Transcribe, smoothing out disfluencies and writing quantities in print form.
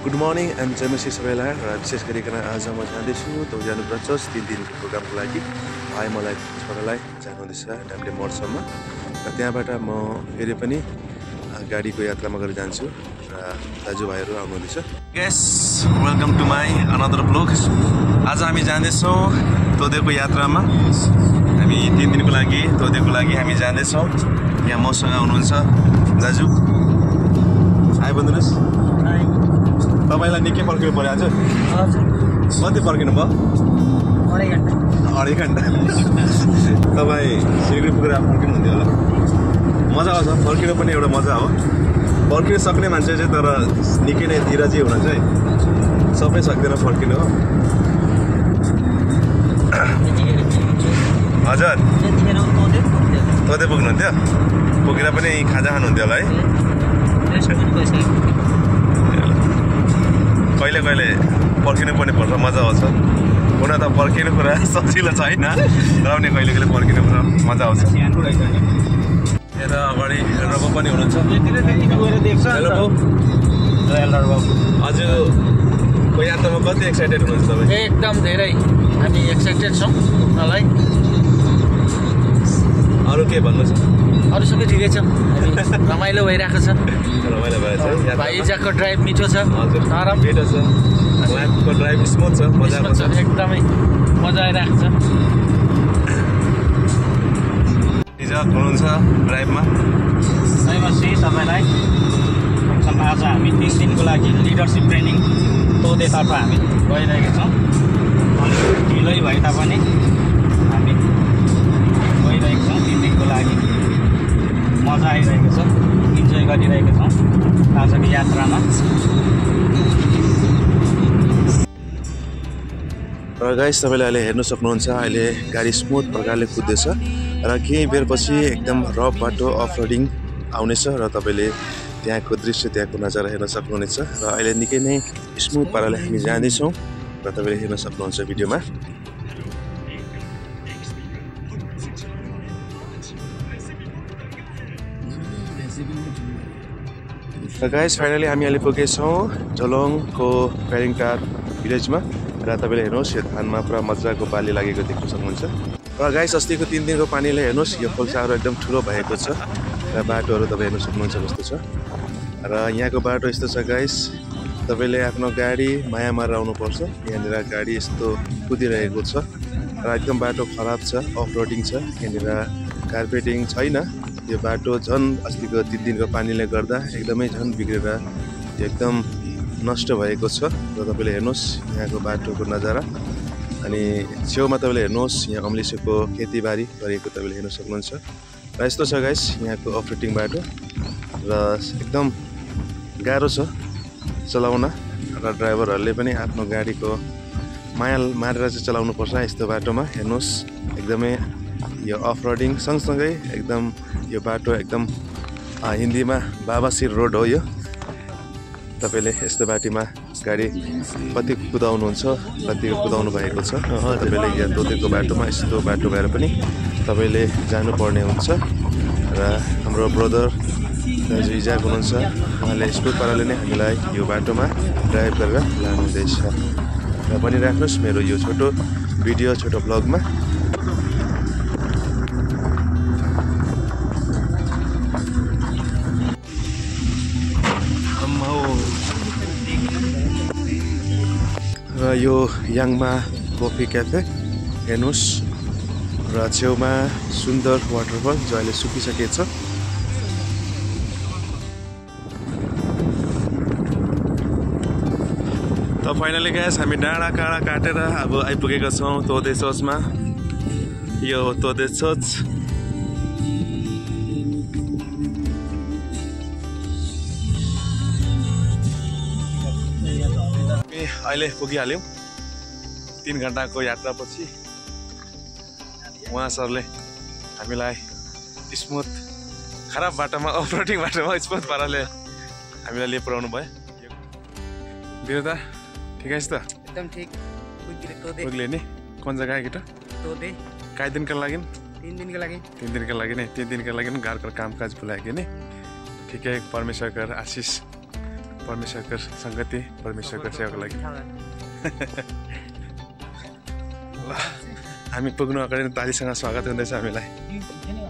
Good morning and जयमसी सबैलाई र विशेष गरिकन आज म जाँदैछु त जानुपर्छ 3 दिनको प्रोग्रामको लागि भाइ मलाई छोरालाई जानुहुँदैछ डाम्ले मोडसम्म र त्यहाँबाट म फेरि पनि गाडीको यात्रामा गरेर जान्छु र दाजुभाइहरू आउनुहुँदैछ। Guys welcome to my another blog. आज हामी जाँदैछौँ तोदेको यात्रामा। हामी 3 दिनको लागि तोदेको लागि हामी जाँदैछौँ। यहाँ मसँग आउनुहुन्छ दाजु। हाई भन्नुहोस्। तपाईलाई निकै पर्खिनु पर्यो आज? कति पर्खिनु भयो? अढाई घन्टा। तपाईँ सिलगढी पुगेर फर्किनु हुन्थ्यो होला। मजा आउँछ, फर्किनु पनि एउटा मजा हो। फर्किन सक्ने मान्छे चाहिँ तर निकै नै धीरजी हुन चाहिँ सबै सक्दैन फर्किनु हो। हजुर तोदे पुग्नुहुन्थ्यो? पुगेर पनि खाजा खानुहुन्थ्यो होला है? कहिले कहिले पर्खिनु पनि पर्छ, मजा आउँछ। हुन त पर्खिनु कुरा सजिलो छैन र पनि कहिले कहिले पर्खिनु पर्छ, मजा आउँछ। यता अगाडि रघु पनि हुनुहुन्छ। हजुरको यात्रामा कति एक्साइटेड हुनुहुन्छ तपाईँ? एकदम धेरै हामी एक्साइटेड छौँ पुग्नलाई। अरू के भन्नुहोस्? अरू सबै ठिकै छ, रमाइलो भइरहेको छ। रमाइलो भएछ। भाइजाको ड्राइभ मिठो छ, नरम मिठो छ। उहाँको ड्राइभ स्मुथ छ, मजाको छ, एकदमै मजा आइरहेको छ। रिजर्भ हुनुहुन्छ ड्राइभमा? नमस्ते तपाईँलाई। आज हामी 3 दिनको लागि लिडरसिप ट्रेनिङ तोदेतर्फ हामी गइरहेका छौँ। अलिक ढिलै भए तापनि हामी गइरहेका छौँ 3 दिनको लागि। मजा आइरहेको छ, इन्जोय गरिरहेका छौँ आजको यात्रामा। र गाइस तपाईँले अहिले हेर्न सक्नुहुन्छ, अहिले गाडी स्मुथ प्रकारले कुद्दैछ र केही बेरपछि एकदम रफ बाटो अफ रोडिङ आउनेछ र तपाईँले त्यहाँको दृश्य, त्यहाँको नजारा हेर्न सक्नुहुनेछ। र अहिले निकै नै स्मुथ पाराले हामी जाँदैछौँ र तपाईँले हेर्न सक्नुहुन्छ भिडियोमा। र गाइस फाइनली हामी अहिले पुगेछौँ झोलुङको पेरिङटार भिलेजमा र तपाईँले हेर्नुहोस् यो धानमा पुरा मजाको बाली लागेको देख्न सक्नुहुन्छ। र गाइस अस्तिको 3 दिनको पानीले हेर्नुहोस् यो खोल्साहरू एकदम ठुलो भएको छ र बाटोहरू तपाईँ हेर्न सक्नुहुन्छ कस्तो छ। र यहाँको बाटो यस्तो छ गाइस, तपाईँले आफ्नो गाडी माया मारेर आउनुपर्छ। यहाँनिर गाडी यस्तो कुदिरहेको छ र एकदम बाटो खराब छ, अफ रोडिङ छ। यहाँनिर कार्पेटिङ छैन। यो बाटो झन् अस्तिको 3 दिनको पानीले गर्दा एकदमै झन् बिग्रेर एकदम नष्ट भएको छ। र तपाईँले हेर्नुहोस् यहाँको बाटोको नजारा। अनि छेउमा तपाईँले हेर्नुहोस् यहाँ अम्लिसोको खेतीबारी गरेको तपाईँले हेर्न सक्नुहुन्छ। र यस्तो छ गाइस यहाँको अफ रोडिङ बाटो र एकदम गाह्रो छ चलाउन र ड्राइभरहरूले पनि आफ्नो गाडीको माया मारेर चाहिँ चलाउनुपर्छ यस्तो बाटोमा। हेर्नुहोस् एकदमै यो अफ रोडिङ सँगसँगै एकदम यो बाटो एकदम हिन्दीमा बाबासिर रोड हो यो। तपाईँले यस्तो बाटोमा गाडी कति कुदाउनुहुन्छ, कति कुदाउनु भएको छ। तपाईँले यहाँ तोदेको बाटोमा यस्तो बाटो भएर पनि तपाईँले जानुपर्ने हुन्छ। र हाम्रो ब्रदर दाजु इजाक हुनुहुन्छ, उहाँले स्मुथ पाराले नै हामीलाई यो बाटोमा ड्राइभ गरेर लानुहुँदैछ। र बनिराख्नुहोस् मेरो यो छोटो भिडियो, छोटो ब्लगमा। र यो याङमा कफी क्याफे हेर्नुहोस् र छेउमा सुन्दर वाटरफल जो अहिले सुकिसकेको छ। त फाइनली गाइस हामी डाँडा काँडा काटेर अब आइपुगेका छौँ तोदे चर्चमा। यो तोदे चर्च अहिले पुगिहाल्यौँ 3 घन्टाको यात्रापछि। उहाँ सरले हामीलाई स्मुथ खराब बाटोमा, अफ रोडिङ बाटोमा स्मुथ पाराले हामीलाई लिएर पुऱ्याउनु भयो। बिरुदा ठिकै छ त? एकदम ठिक। पुग्ले नि कुन जग्गा केटा? तोदे। कति दिनको लागि? 3 दिनको लागि। 3 दिनको लागि नै घरको कामकाज भुलायो कि नि। ठिकै परमेश्वरको आशिष परमेश्वरको सङ्गति परमेश्वरको सेवाको लागि ल हामी पुग्नु अगाडि तालीसँग स्वागत गर्दैछ हामीलाई